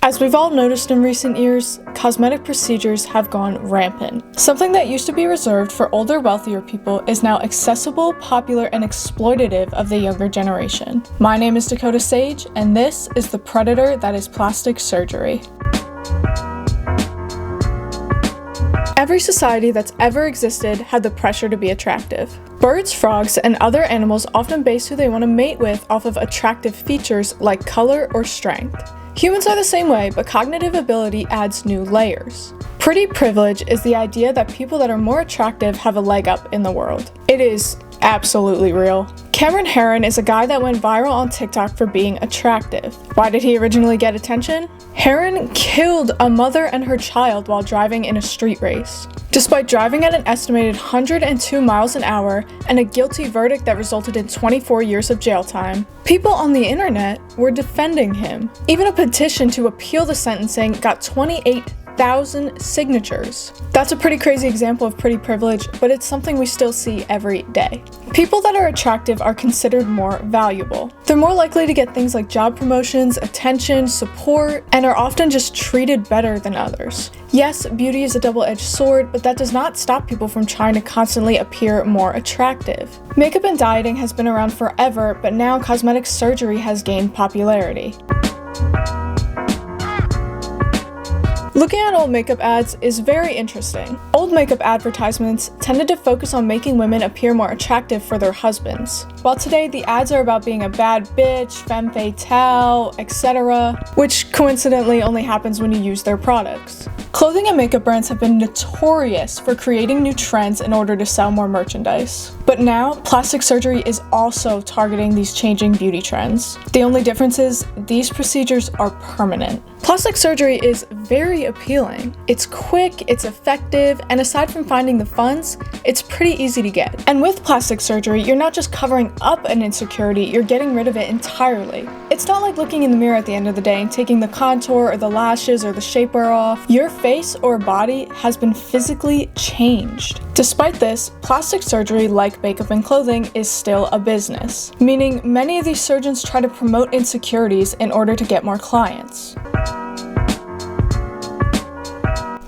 As we've all noticed in recent years, cosmetic procedures have gone rampant. Something that used to be reserved for older, wealthier people is now accessible, popular, and exploitative of the younger generation. My name is Dakota Sage, and this is the predator that is plastic surgery. Every society that's ever existed had the pressure to be attractive. Birds, frogs, and other animals often base who they want to mate with off of attractive features like color or strength. Humans are the same way, but cognitive ability adds new layers. Pretty privilege is the idea that people that are more attractive have a leg up in the world. It is absolutely real. Cameron Herron is a guy that went viral on TikTok for being attractive. Why did he originally get attention? Herron killed a mother and her child while driving in a street race. Despite driving at an estimated 102 miles an hour and a guilty verdict that resulted in 24 years of jail time, people on the internet were defending him. Even a petition to appeal the sentencing got 28,000 signatures. That's a pretty crazy example of pretty privilege, but it's something we still see every day. People that are attractive are considered more valuable. They're more likely to get things like job promotions, attention, support, and are often just treated better than others. Yes, beauty is a double-edged sword, but that does not stop people from trying to constantly appear more attractive. Makeup and dieting has been around forever, but now cosmetic surgery has gained popularity. Looking at old makeup ads is very interesting. Old makeup advertisements tended to focus on making women appear more attractive for their husbands, while today the ads are about being a bad bitch, femme fatale, etc., which coincidentally only happens when you use their products. Clothing and makeup brands have been notorious for creating new trends in order to sell more merchandise. But now, plastic surgery is also targeting these changing beauty trends. The only difference is these procedures are permanent. Plastic surgery is very appealing. It's quick, it's effective, and aside from finding the funds, it's pretty easy to get. And with plastic surgery, you're not just covering up an insecurity, you're getting rid of it entirely. It's not like looking in the mirror at the end of the day and taking the contour or the lashes or the shapewear off. Your face or body has been physically changed. Despite this, plastic surgery, like makeup and clothing, is still a business, meaning many of these surgeons try to promote insecurities in order to get more clients.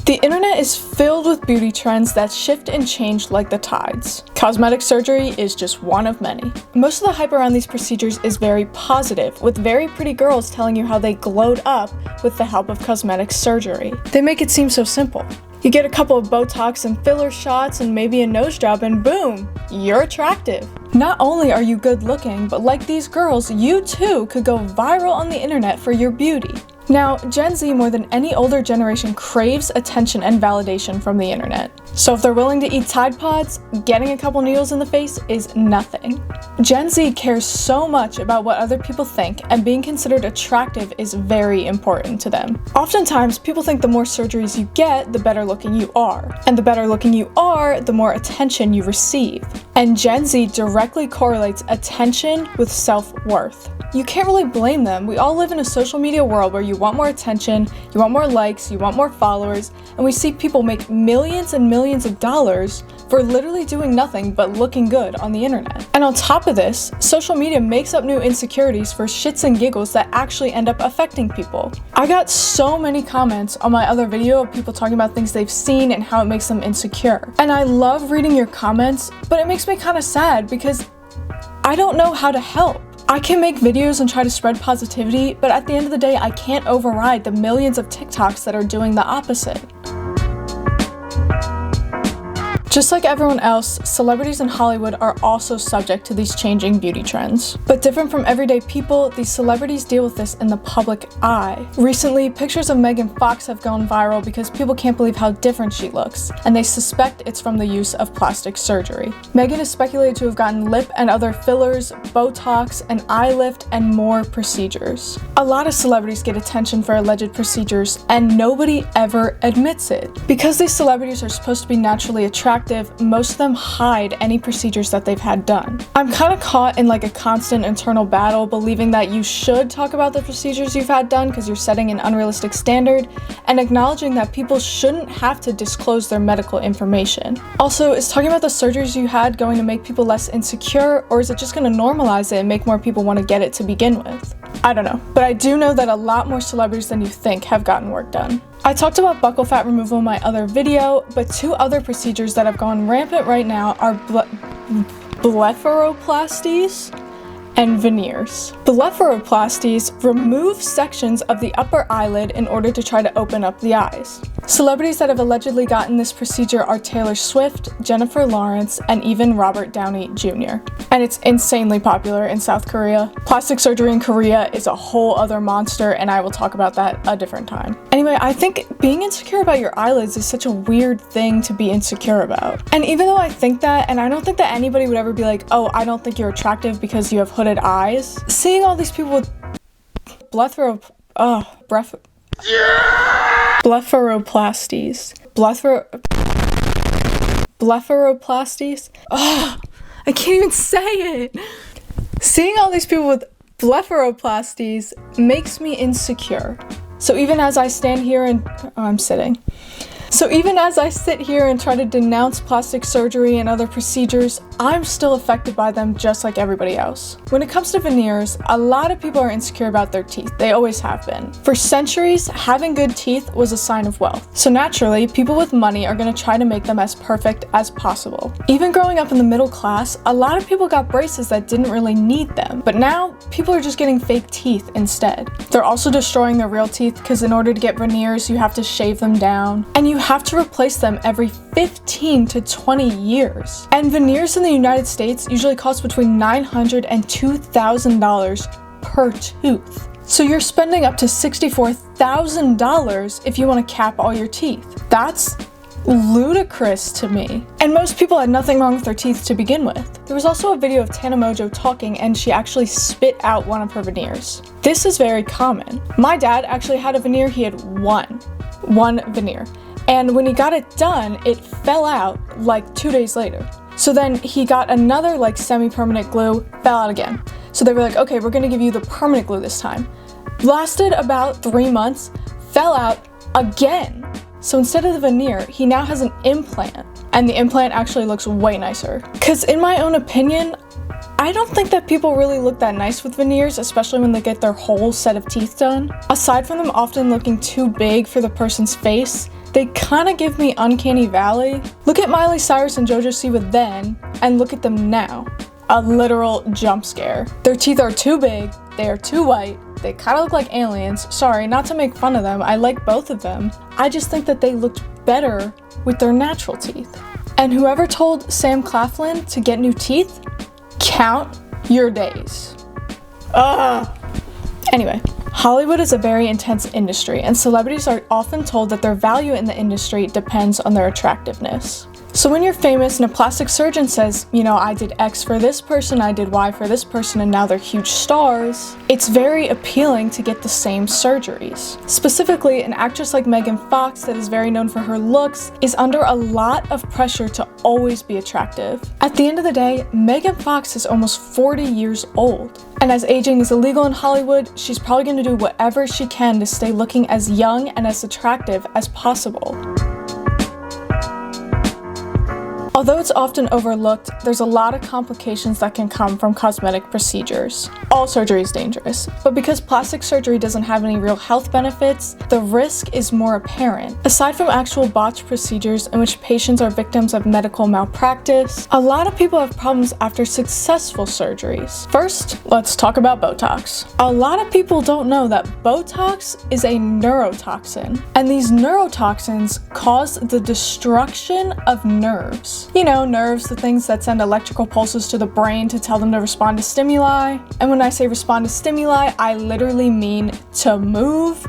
The internet is filled with beauty trends that shift and change like the tides. Cosmetic surgery is just one of many. Most of the hype around these procedures is very positive, with very pretty girls telling you how they glowed up with the help of cosmetic surgery. They make it seem so simple. You get a couple of Botox and filler shots and maybe a nose job and boom, you're attractive. Not only are you good looking, but like these girls, you too could go viral on the internet for your beauty. Now, Gen Z more than any older generation craves attention and validation from the internet. So if they're willing to eat Tide Pods, getting a couple needles in the face is nothing. Gen Z cares so much about what other people think, and being considered attractive is very important to them. Oftentimes, people think the more surgeries you get, the better looking you are. And the better looking you are, the more attention you receive. And Gen Z directly correlates attention with self-worth. You can't really blame them. We all live in a social media world where you want more attention, you want more likes, you want more followers, and we see people make millions and millions of dollars for literally doing nothing but looking good on the internet. And on top of this, social media makes up new insecurities for shits and giggles that actually end up affecting people. I got so many comments on my other video of people talking about things they've seen and how it makes them insecure. And I love reading your comments, but it makes me kind of sad because I don't know how to help. I can make videos and try to spread positivity, but at the end of the day, I can't override the millions of TikToks that are doing the opposite. Just like everyone else, celebrities in Hollywood are also subject to these changing beauty trends. But different from everyday people, these celebrities deal with this in the public eye. Recently, pictures of Megan Fox have gone viral because people can't believe how different she looks, and they suspect it's from the use of plastic surgery. Megan is speculated to have gotten lip and other fillers, Botox, an eye lift, and more procedures. A lot of celebrities get attention for alleged procedures, and nobody ever admits it. Because these celebrities are supposed to be naturally attractive, most of them hide any procedures that they've had done. I'm kind of caught in like a constant internal battle, believing that you should talk about the procedures you've had done because you're setting an unrealistic standard, and acknowledging that people shouldn't have to disclose their medical information. Also, is talking about the surgeries you had going to make people less insecure, or is it just going to normalize it and make more people want to get it to begin with? I don't know, but I do know that a lot more celebrities than you think have gotten work done. I talked about buccal fat removal in my other video, but 2 other procedures that have gone rampant right now are blepharoplasties and veneers. Blepharoplasties remove sections of the upper eyelid in order to try to open up the eyes. Celebrities that have allegedly gotten this procedure are Taylor Swift, Jennifer Lawrence, and even Robert Downey Jr. And it's insanely popular in South Korea. Plastic surgery in Korea is a whole other monster, and I will talk about that a different time. Anyway, I think being insecure about your eyelids is such a weird thing to be insecure about. And even though I think that, and I don't think that anybody would ever be like, oh, I don't think you're attractive because you have hooded eyes, seeing all these people with blepharoplasties. Oh, I can't even say it. Seeing all these people with blepharoplasties makes me insecure. So even as I stand here and I'm sitting. So even as I sit here and try to denounce plastic surgery and other procedures, I'm still affected by them just like everybody else. When it comes to veneers, a lot of people are insecure about their teeth. They always have been. For centuries, having good teeth was a sign of wealth. So naturally, people with money are going to try to make them as perfect as possible. Even growing up in the middle class, a lot of people got braces that didn't really need them. But now, people are just getting fake teeth instead. They're also destroying their real teeth because in order to get veneers, you have to shave them down. And you have to replace them every 15 to 20 years. And veneers in the United States usually cost between $900 and $2,000 per tooth. So you're spending up to $64,000 if you want to cap all your teeth. That's ludicrous to me. And most people had nothing wrong with their teeth to begin with. There was also a video of Tana Mojo talking, and she actually spit out one of her veneers. This is very common. My dad actually had a veneer. He had one veneer. And when he got it done, it fell out like 2 days later. So then he got another like semi-permanent glue, fell out again. So they were like, okay, we're gonna give you the permanent glue this time. Lasted about 3 months, fell out again. So instead of the veneer, he now has an implant. And the implant actually looks way nicer. Because in my own opinion, I don't think that people really look that nice with veneers, especially when they get their whole set of teeth done. Aside from them often looking too big for the person's face, they kind of give me uncanny valley. Look at Miley Cyrus and JoJo Siwa then, and look at them now. A literal jump scare. Their teeth are too big, they are too white, they kind of look like aliens. Sorry, not to make fun of them, I like both of them. I just think that they looked better with their natural teeth. And whoever told Sam Claflin to get new teeth, count your days. Anyway, Hollywood is a very intense industry, and celebrities are often told that their value in the industry depends on their attractiveness. So when you're famous and a plastic surgeon says, you know, I did X for this person, I did Y for this person, and now they're huge stars, it's very appealing to get the same surgeries. Specifically, an actress like Megan Fox that is very known for her looks is under a lot of pressure to always be attractive. At the end of the day, Megan Fox is almost 40 years old. And as aging is illegal in Hollywood, she's probably going to do whatever she can to stay looking as young and as attractive as possible. Although it's often overlooked, there's a lot of complications that can come from cosmetic procedures. All surgery is dangerous, but because plastic surgery doesn't have any real health benefits, the risk is more apparent. Aside from actual botched procedures in which patients are victims of medical malpractice, a lot of people have problems after successful surgeries. First, let's talk about Botox. A lot of people don't know that Botox is a neurotoxin, and these neurotoxins cause the destruction of nerves. You know, nerves, the things that send electrical pulses to the brain to tell them to respond to stimuli. And when I say respond to stimuli, I literally mean to move.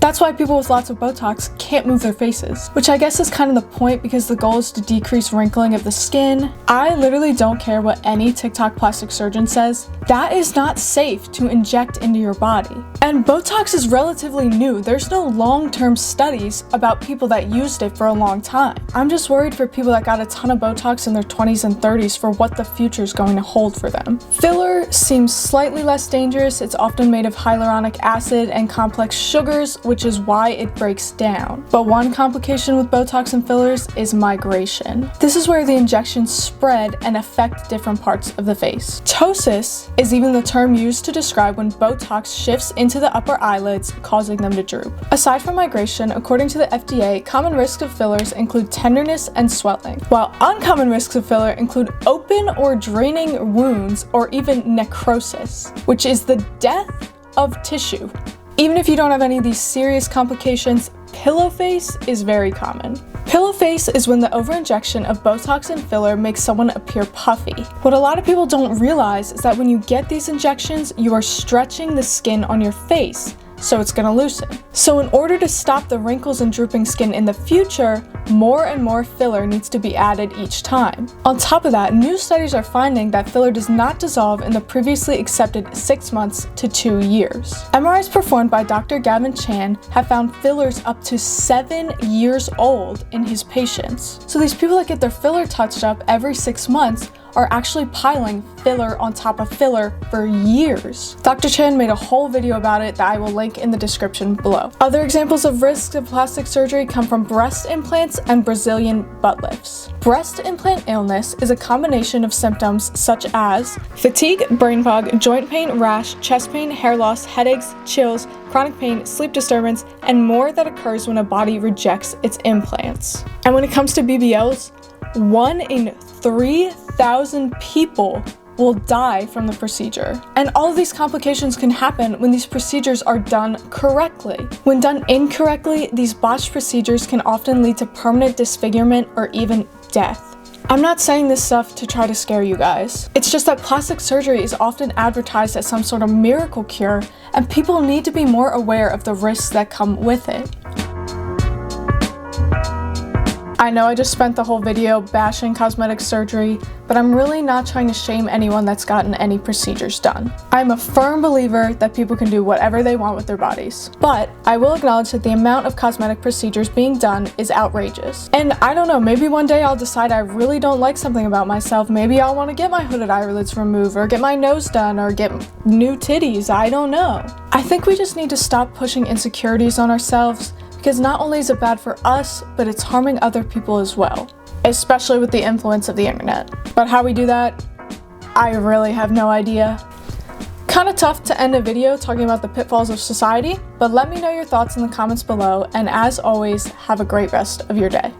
That's why people with lots of Botox can't move their faces, which I guess is kind of the point because the goal is to decrease wrinkling of the skin. I literally don't care what any TikTok plastic surgeon says. That is not safe to inject into your body. And Botox is relatively new. There's no long-term studies about people that used it for a long time. I'm just worried for people that got a ton of Botox in their 20s and 30s for what the future is going to hold for them. Filler seems slightly less dangerous. It's often made of hyaluronic acid and complex sugars, which is why it breaks down. But one complication with Botox and fillers is migration. This is where the injections spread and affect different parts of the face. Ptosis is even the term used to describe when Botox shifts into the upper eyelids, causing them to droop. Aside from migration, according to the FDA, common risks of fillers include tenderness and swelling, while uncommon risks of filler include open or draining wounds or even necrosis, which is the death of tissue. Even if you don't have any of these serious complications, pillow face is very common. Pillow face is when the overinjection of Botox and filler makes someone appear puffy. What a lot of people don't realize is that when you get these injections, you are stretching the skin on your face, so it's gonna loosen. So in order to stop the wrinkles and drooping skin in the future, more and more filler needs to be added each time. On top of that, new studies are finding that filler does not dissolve in the previously accepted 6 months to 2 years. MRIs performed by Dr. Gavin Chan have found fillers up to 7 years old in his patients. So these people that get their filler touched up every 6 months are actually piling filler on top of filler for years. Dr. Chan made a whole video about it that I will link in the description below. Other examples of risks of plastic surgery come from breast implants and Brazilian butt lifts. Breast implant illness is a combination of symptoms such as fatigue, brain fog, joint pain, rash, chest pain, hair loss, headaches, chills, chronic pain, sleep disturbance, and more that occurs when a body rejects its implants. And when it comes to BBLs, 1 in 3,000 people will die from the procedure. And all of these complications can happen when these procedures are done correctly. When done incorrectly, these botched procedures can often lead to permanent disfigurement or even death. I'm not saying this stuff to try to scare you guys. It's just that plastic surgery is often advertised as some sort of miracle cure, and people need to be more aware of the risks that come with it. I know I just spent the whole video bashing cosmetic surgery, but I'm really not trying to shame anyone that's gotten any procedures done. I'm a firm believer that people can do whatever they want with their bodies, but I will acknowledge that the amount of cosmetic procedures being done is outrageous. And I don't know, maybe one day I'll decide I really don't like something about myself. Maybe I'll want to get my hooded eyelids removed, or get my nose done, or get new titties. I don't know. I think we just need to stop pushing insecurities on ourselves, because not only is it bad for us, but it's harming other people as well, especially with the influence of the internet. But how we do that, I really have no idea. Kinda tough to end a video talking about the pitfalls of society, but let me know your thoughts in the comments below, and as always, have a great rest of your day.